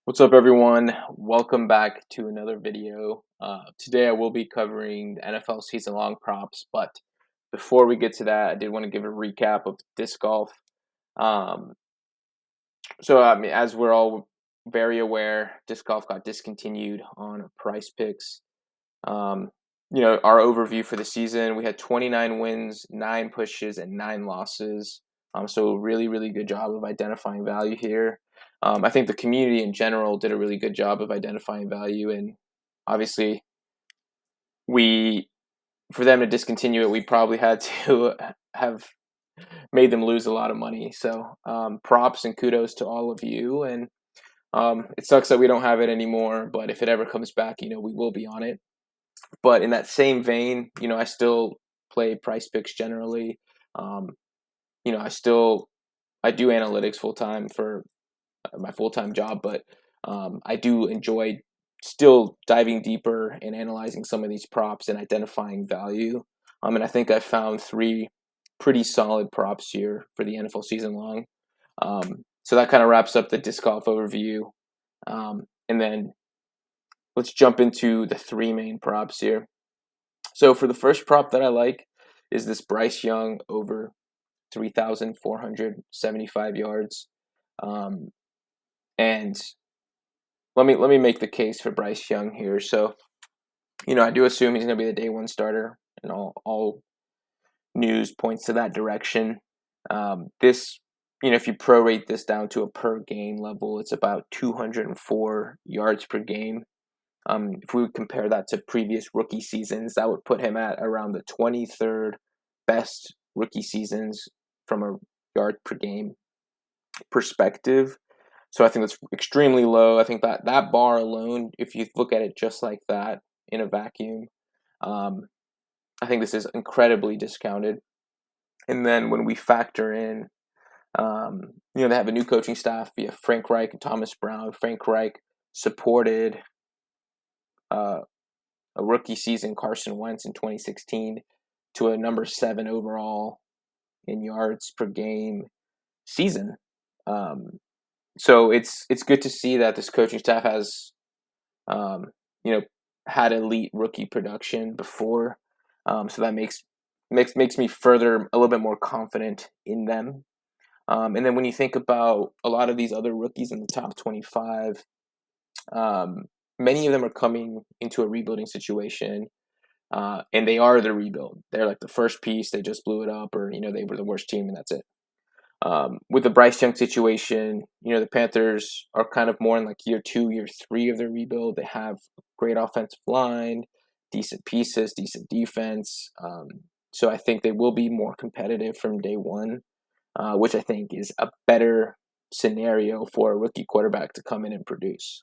What's up, everyone? Welcome back to another video. Today I will be covering the NFL season-long props, but before we get to that, I did want to give a recap of disc golf. Um, as we're all very aware, disc golf got discontinued on PrizePicks. Um, our overview for the season, we had 29 wins, 9 pushes, and 9 losses. So really, really good job of identifying value here. I think the community in general did a really good job of identifying value, and obviously, we for them to discontinue it, we probably had to have made them lose a lot of money. So props and kudos to all of you. And it sucks that we don't have it anymore, but if it ever comes back, we will be on it. But in that same vein, I still play PrizePicks generally. Um, I do analytics full time for my full time job, but I do enjoy still diving deeper and analyzing some of these props and identifying value. And I think I found 3 pretty solid props here for the NFL season long. So that kind of wraps up the disc golf overview. And then let's jump into the 3 main props here. So for the first prop that I like is this Bryce Young over 3,475 yards. Um, and let me make the case for Bryce Young here. So, I do assume he's going to be the day one starter, and all news points to that direction. If you prorate this down to a per game level, it's about 204 yards per game. If we would compare that to previous rookie seasons, that would put him at around the 23rd best rookie seasons from a yard per game perspective. So I think that's extremely low. I think that bar alone, if you look at it just like that in a vacuum, um, I think this is incredibly discounted. And then when we factor in, they have a new coaching staff via Frank Reich and Thomas Brown. Frank Reich supported uh, a rookie season Carson Wentz in 2016 to a number 7 overall in yards per game season. So it's good to see that this coaching staff has, um, you know, had elite rookie production before. So that makes me further a little bit more confident in them. And then when you think about a lot of these other rookies in the top 25, um, many of them are coming into a rebuilding situation. And they are the rebuild. They're like the first piece. They just blew it up, or they were the worst team, and that's it. With the Bryce Young situation, the Panthers are kind of more in like year 2, year 3 of their rebuild. They have a great offensive line, decent pieces, decent defense. So I think they will be more competitive from day one, which I think is a better scenario for a rookie quarterback to come in and produce.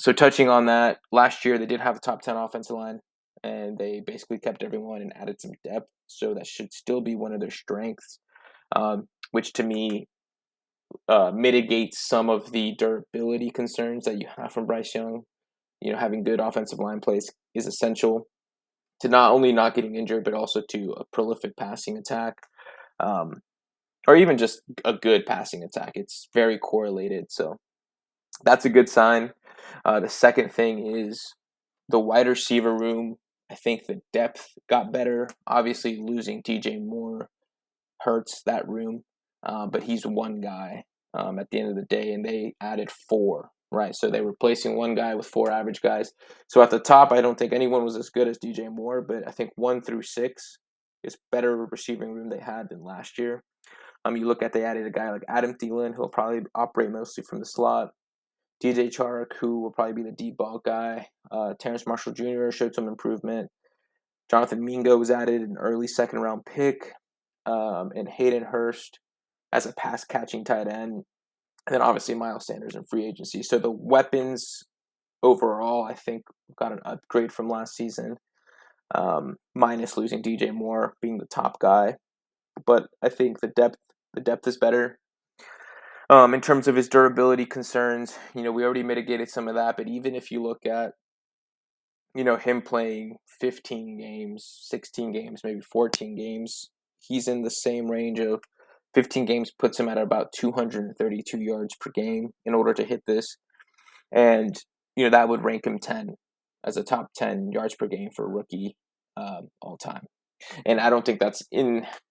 So touching on that, last year they did have a top 10 offensive line, and they basically kept everyone and added some depth. So that should still be one of their strengths, which to me mitigates some of the durability concerns that you have from Bryce Young. Having good offensive line plays is essential to not only not getting injured, but also to a prolific passing attack, um, or even just a good passing attack. It's very correlated. So that's a good sign. The second thing is the wide receiver room. I think the depth got better. Obviously, losing DJ Moore hurts that room, but he's one guy at the end of the day, and they added 4, right? So they're replacing one guy with 4 average guys. So at the top, I don't think anyone was as good as DJ Moore, but I think 1 through 6 is better receiving room they had than last year. You look at they added a guy like Adam Thielen, who'll probably operate mostly from the slot. DJ Chark, who will probably be the deep ball guy. Terrence Marshall Jr. showed some improvement. Jonathan Mingo was added, an early second-round pick, and Hayden Hurst as a pass-catching tight end. And then obviously Miles Sanders in free agency. So the weapons overall, I think, got an upgrade from last season, minus losing DJ Moore being the top guy. But I think the depth is better. In terms of his durability concerns, we already mitigated some of that. But even if you look at, him playing 15 games, 16 games, maybe 14 games, he's in the same range of 15 games puts him at about 232 yards per game in order to hit this. And, that would rank him 10 as a top 10 yards per game for a rookie all time. And I don't think that's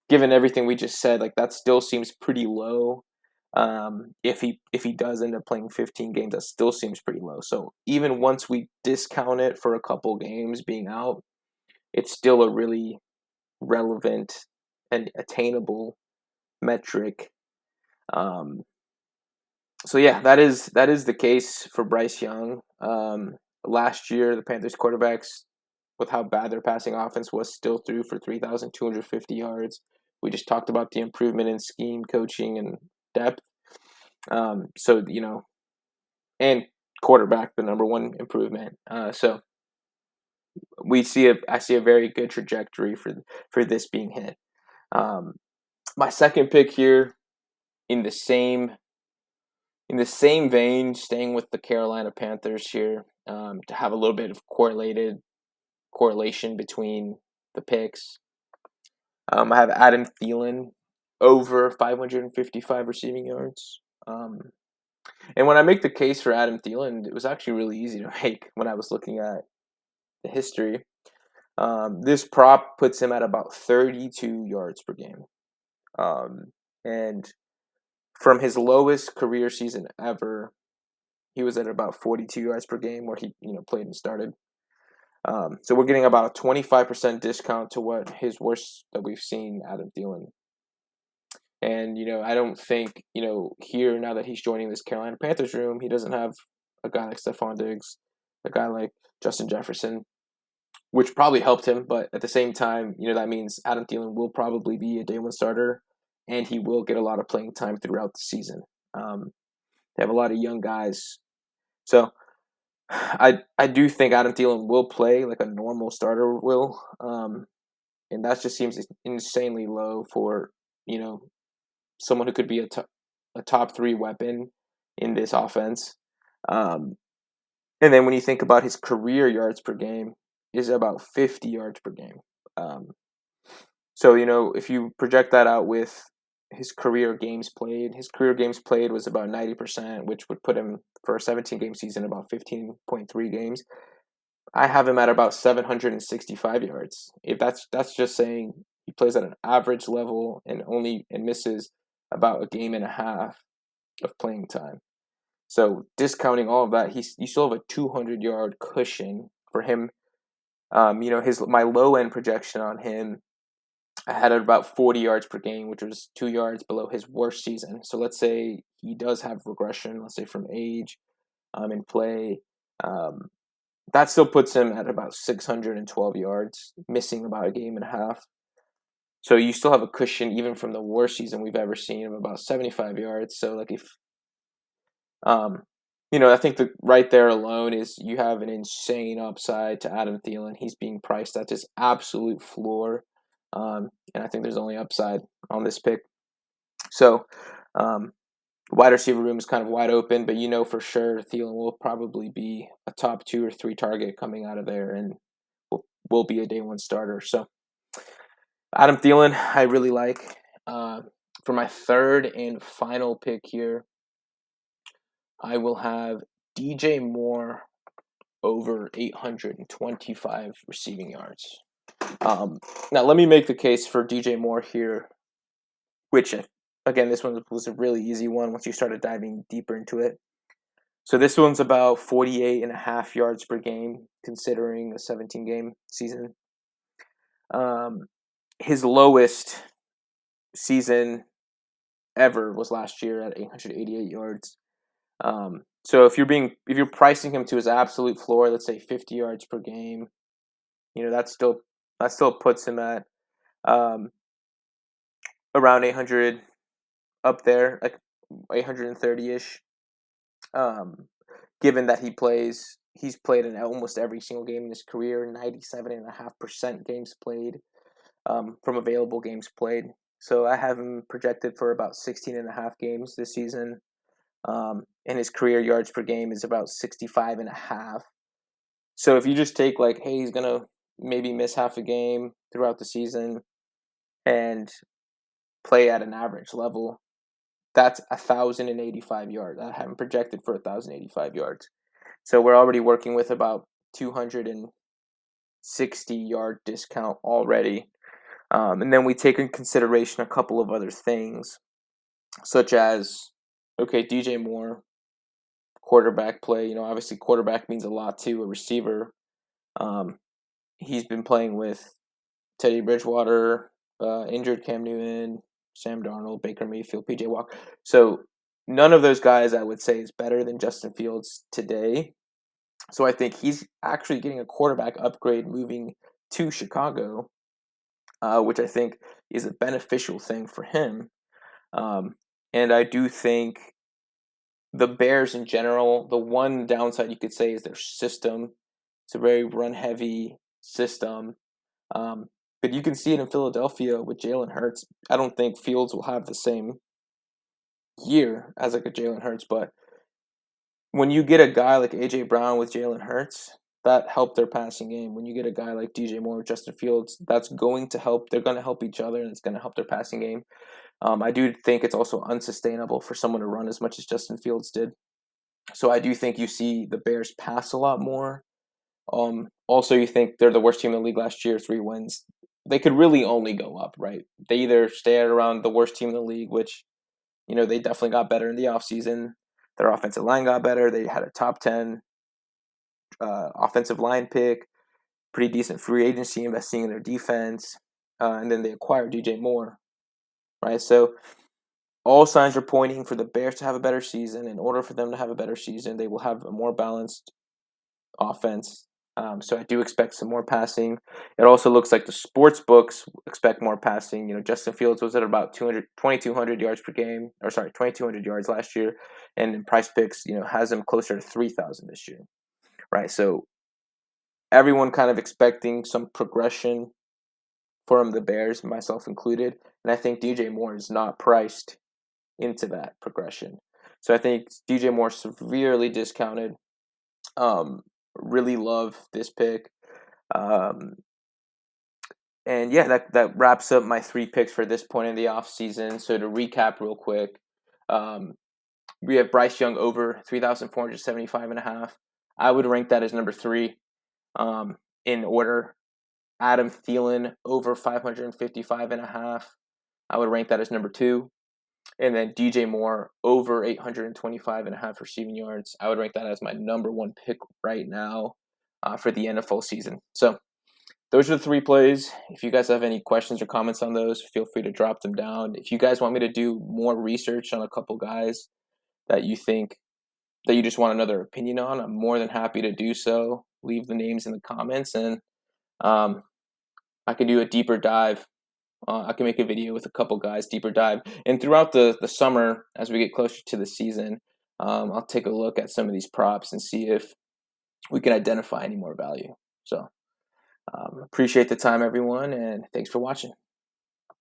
given everything we just said, like that still seems pretty low. If he does end up playing 15 games, that still seems pretty low. So even once we discount it for a couple games being out, it's still a really relevant and attainable metric. So yeah, that is the case for Bryce Young. Last year, the Panthers quarterbacks, with how bad their passing offense was, still threw for 3,250 yards. We just talked about the improvement in scheme, coaching, and depth. So and quarterback, the number one improvement. So I see a very good trajectory for this being hit. My second pick here, in the same vein, staying with the Carolina Panthers here, to have a little bit of correlation between the picks. I have Adam Thielen over 555 receiving yards. And when I make the case for Adam Thielen, it was actually really easy to make when I was looking at the history. This prop puts him at about 32 yards per game. And from his lowest career season ever, he was at about 42 yards per game where he played and started. So we're getting about a 25% discount to what his worst that we've seen Adam Thielen. And, I don't think, here, now that he's joining this Carolina Panthers room, he doesn't have a guy like Stephon Diggs, a guy like Justin Jefferson, which probably helped him. But at the same time, that means Adam Thielen will probably be a day one starter, and he will get a lot of playing time throughout the season. They have a lot of young guys. So I do think Adam Thielen will play like a normal starter will. And that just seems insanely low for, someone who could be a top 3 weapon in this offense. And then when you think about his career yards per game, is about 50 yards per game. So, if you project that out with his career games played was about 90%, which would put him for a 17-game season about 15.3 games. I have him at about 765 yards. If that's just saying he plays at an average level and misses about a game and a half of playing time. So discounting all of that, you still have a 200-yard cushion for him. My low end projection on him, I had at about 40 yards per game, which was 2 yards below his worst season. So let's say he does have regression, let's say from age, and play. That still puts him at about 612 yards, missing about a game and a half. So you still have a cushion even from the worst season we've ever seen of about 75 yards. So like if, I think that right there alone is you have an insane upside to Adam Thielen. He's being priced at this absolute floor. And I think there's only upside on this pick. So wide receiver room is kind of wide open, but for sure Thielen will probably be a top 2 or 3 target coming out of there and will be a day one starter. So Adam Thielen, I really like. For my third and final pick here, I will have DJ Moore over 825 receiving yards. Now, let me make the case for DJ Moore here, which, again, this one was a really easy one once you started diving deeper into it. So this one's about 48.5 yards per game, considering a 17-game season. His lowest season ever was last year at 888 yards. So if you're pricing him to his absolute floor, let's say 50 yards per game, that still puts him at around 800, up there, like 830-ish. Given that he's played in almost every single game in his career, 97.5% games played, from available games played. So I have him projected for about 16.5 games this season. And his career yards per game is about 65.5. So if you just take like, hey, he's going to maybe miss half a game throughout the season, and play at an average level, that's 1,085 yards. I have him projected for 1,085 yards. So we're already working with about 260-yard discount already. And then we take in consideration a couple of other things, such as, okay, DJ Moore, quarterback play. Obviously quarterback means a lot to a receiver. He's been playing with Teddy Bridgewater, injured Cam Newton, Sam Darnold, Baker Mayfield, PJ Walker. So none of those guys I would say is better than Justin Fields today. So I think he's actually getting a quarterback upgrade moving to Chicago, which I think is a beneficial thing for him. And I do think the Bears in general, the one downside you could say is their system. It's a very run-heavy system. But you can see it in Philadelphia with Jalen Hurts. I don't think Fields will have the same year as like a Jalen Hurts, but when you get a guy like A.J. Brown with Jalen Hurts, that helped their passing game. When you get a guy like DJ Moore with Justin Fields, that's going to help. They're going to help each other, and it's going to help their passing game. I do think it's also unsustainable for someone to run as much as Justin Fields did. So I do think you see the Bears pass a lot more. Also, you think they're the worst team in the league last year, 3 wins. They could really only go up, right? They either stay at around the worst team in the league, which, they definitely got better in the offseason. Their offensive line got better. They had a top 10 offensive line pick, pretty decent free agency, investing in their defense. And then they acquired DJ Moore, right? So all signs are pointing for the Bears to have a better season. In order for them to have a better season, they will have a more balanced offense. So I do expect some more passing. It also looks like the sports books expect more passing. Justin Fields was at about 2,200 yards per game, 2,200 yards last year, and in PrizePicks, has him closer to 3,000 this year, right? So everyone kind of expecting some progression from the Bears, myself included, and I think DJ Moore is not priced into that progression. So I think DJ Moore severely discounted. Really love this pick. And yeah, that wraps up my 3 picks for this point in the offseason. So to recap real quick, we have Bryce Young over 3,475.5. I would rank that as number 3 in order. Adam Thielen over 555.5. I would rank that as number 2. And then DJ Moore over 825.5 receiving yards. I would rank that as my number 1 pick right now for the NFL season. So those are the 3 plays. If you guys have any questions or comments on those, feel free to drop them down. If you guys want me to do more research on a couple guys that you think that you just want another opinion on, I'm more than happy to do so. Leave the names in the comments, and I can do a deeper dive. I can make a video with a couple guys, deeper dive. And throughout the summer, as we get closer to the season, I'll take a look at some of these props and see if we can identify any more value. So appreciate the time, everyone, and thanks for watching.